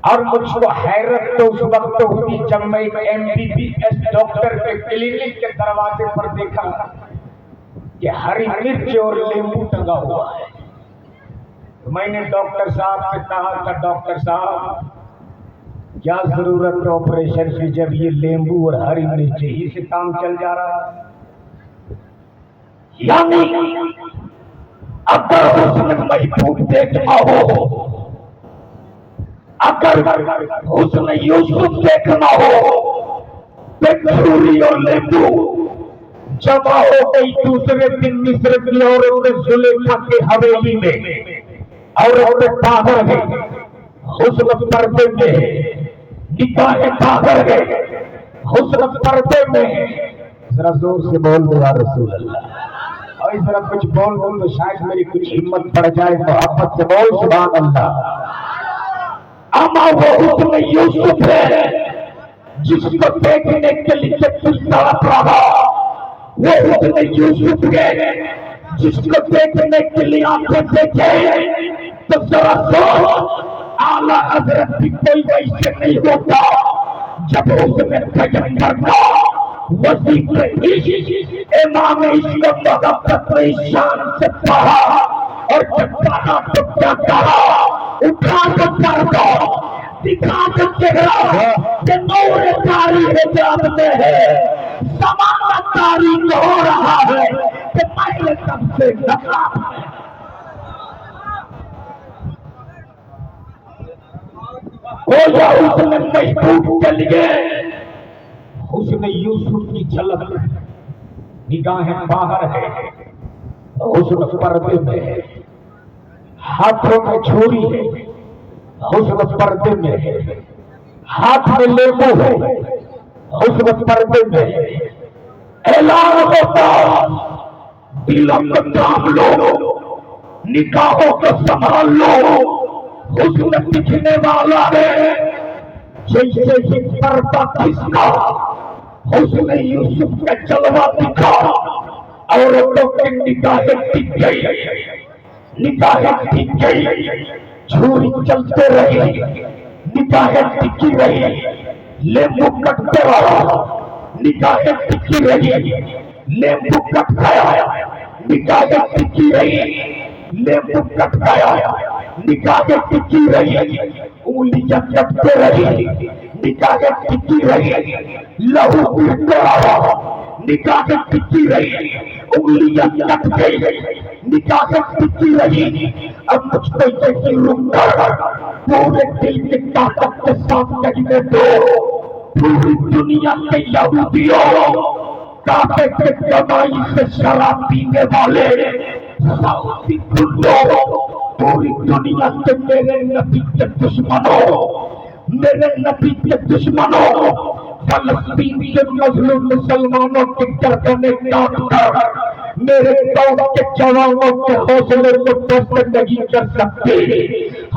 اور مجھ کو حیرت تو اس وقت ہوئی جب میں ایک MBBS ڈاکٹر کے کلینک کے دروازے پر دیکھا کہ ہری مرچ اور لیمبو ٹنگا ہوا ہے۔ میں نے ڈاکٹر صاحب سے کہا کہ ڈاکٹر صاحب کیا ضرورت ہے آپریشن کی جب یہ لیمبو اور ہری مرچ ہی سے کام چل جا رہا ہے؟ یعنی اگر حسن محبوب دیکھنا ہو، اگر حسن یوسف دیکھنا ہو، چھری اور لیمبو جمع ہو گئی دوسرے دن مصر کی عورت زلیخا کے حویلی میں، عورت باہر گئی، حسن پردے میں، نکاح باہر گئے، حسن پردے میں۔ ذرا زور سے بول دو یا رسول اللہ، اور ذرا کچھ بول تو شاید میری کچھ ہمت بڑھ جائے، محبت سے بول سبحان اللہ۔ اما وہ حسن یوسف ہے جس کو دیکھنے کے لیے دل تڑپ رہا، وہ حسن یوسف ہے جس کو دیکھنے کے لیے آنکھیں دیکھے تو ذرا سوچ، اعلیٰ حضرت بھی کوئی ویسے نہیں ہوتا جب حسن پیغمبر کا وظیفہ امام عشق و محبت نے شان سے پڑھا، اور جب پڑھا تو کیا کہا، اٹھا تو پردہ دکھا تو چہرہ کہ نور طاری حجاب میں ہے، زمانہ تاریک ہو رہا ہے کہ پہلے سب سے نقاب ہے۔ کویا حسن محبوب کے لیے حسن یوسف کی جھلک، نگاہیں باہر ہے، حسن پردے میں ہے، ہاتھوں میں چھری ہے، حسن پردے میں ہے، ہاتھ میں لیمبو ہے، حسن پردے میں ہے۔ اعلان ہوتا دلوں کو تھام لو، نکاحوں کو سنبھال لو، حسن دکھنے والا ہے جیسے ہی پردہ کھسکا، حسن یوسف کا جلوہ دکھا، عورتوں کی نگاہیں ٹک گئی، نگاہیں ٹک گئی، چھری چلتے رہی، نگاہیں ٹکی رہی، لیمبو کٹتے رہا، نگاہیں ٹکی رہی، لیمبو کٹ گیا، نگاہیں ٹکی رہی، لیمبو کٹ گیا، نگاہیں ٹکی رہی، انگلیاں کٹتے رہی، نگاہیں ٹکی رہی، لہو بہتے رہا، نگاہیں ٹکی رہی، انگلیاں کٹ گئی، نگاہیں ٹکی رہی۔ اب مجھ کو یہی رک کر پورے دل کی طاقت کے ساتھ کہنے دو، پوری دنیا کے یہودیوں، کعبے کے کمائی سے شراب پینے والے سعودی گنڈوں، پوری دنیا کے میرے نبی کے دشمنوں، میرے نبی کے دشمنوں، فلسطین کے مظلوم مسلمانوں کی گردنیں کاٹ کر میرے قوم کے جوانوں کے حوصلے کو بست نہیں کر سکتے،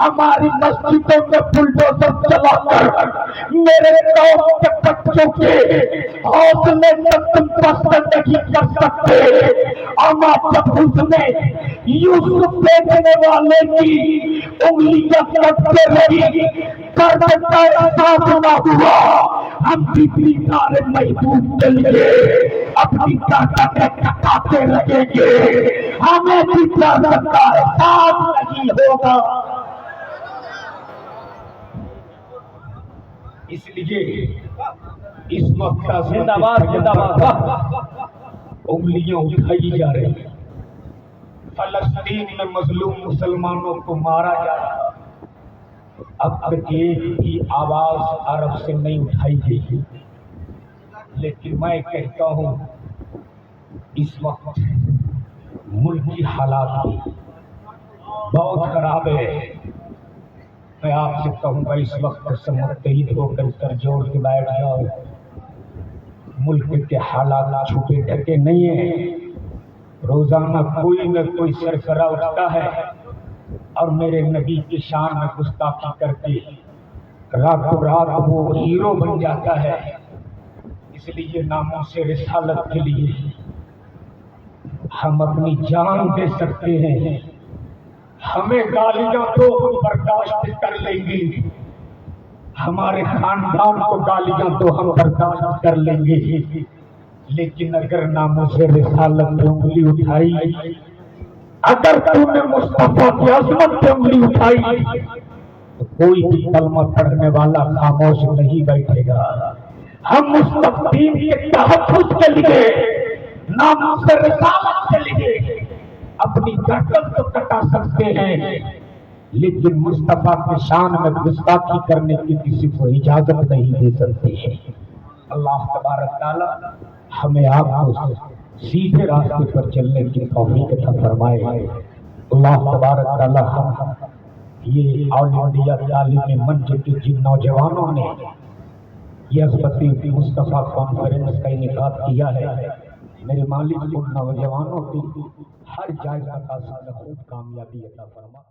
ہماری مسجدوں میں بلڈوزر چلا کر میرے قوم کے بچوں کے حوصلے کو بست نہیں کر سکتے۔ اما جب حسن یوسف دیکھنے والے کی انگلیاں کٹتے رہی، درد کا احساس نہ ہوا، ہم بھی دیدار محبوب کے لیے اپنی طاقتیں کٹاتے رہیں گے، ہمیں بھی درد کا احساس نہیں ہوگا۔ اس لیے اس وقت زندہ باد زندہ باد انگلیاں اٹھائی جا رہی ہیں، فلسطین میں مظلوم مسلمانوں کو مارا جا رہا، اب تک ایک بھی آواز عرب سے نہیں اٹھائی گئی، لیکن میں کہتا ہوں اس وقت ملکی حالات بھی بہت خراب ہے۔ میں آپ سے کہوں گا اس وقت سے متحد ہو کر سر جوڑ کے بیٹھ جاؤ، ملک کے حالات چھپے ڈھکے نہیں ہیں، روزانہ کوئی نہ کوئی سرکرہ اٹھتا ہے اور میرے نبی کی شان میں گستاخی کر کے راتوں رات وہ ہیرو بن جاتا ہے۔ اس لیے ناموں سے رسالت کے لیے ہم اپنی جان دے سکتے ہیں، ہمیں گالیاں تو ہم برداشت کر لیں گے، ہمارے خاندان کو گالیاں تو ہم برداشت کر لیں گے، لیکن اگر ناموس رسالت پہ انگلی اٹھائی، اگر تم نے مصطفیٰ کی عظمت پہ انگلی اٹھائی، تو کوئی بھی کلمہ پڑھنے والا خاموش نہیں بیٹھے گا۔ ہم مستقیم کے تحفظ کے لیے، ناموس رسالت کے لیے اپنی گردن تو کٹا سکتے ہیں، لیکن مصطفیٰ کی شان میں گستاخی کرنے کی کسی کو اجازت نہیں دے سکتے ہیں۔ اللہ تبارک تعالی ہمیں آپ کو سیدھے راستے پر چلنے کی توفیق عطا فرمائے۔ اللہ تبارک تعالی ہم یہ آل انڈیا تعلیم منہج کے جن نوجوانوں نے یہ عظمتی مصطفیٰ کانفرنس کا انعقاد کیا ہے، میرے مالک ان نوجوانوں کی ہر جائزہ کا خوب کامیابی عطا فرما۔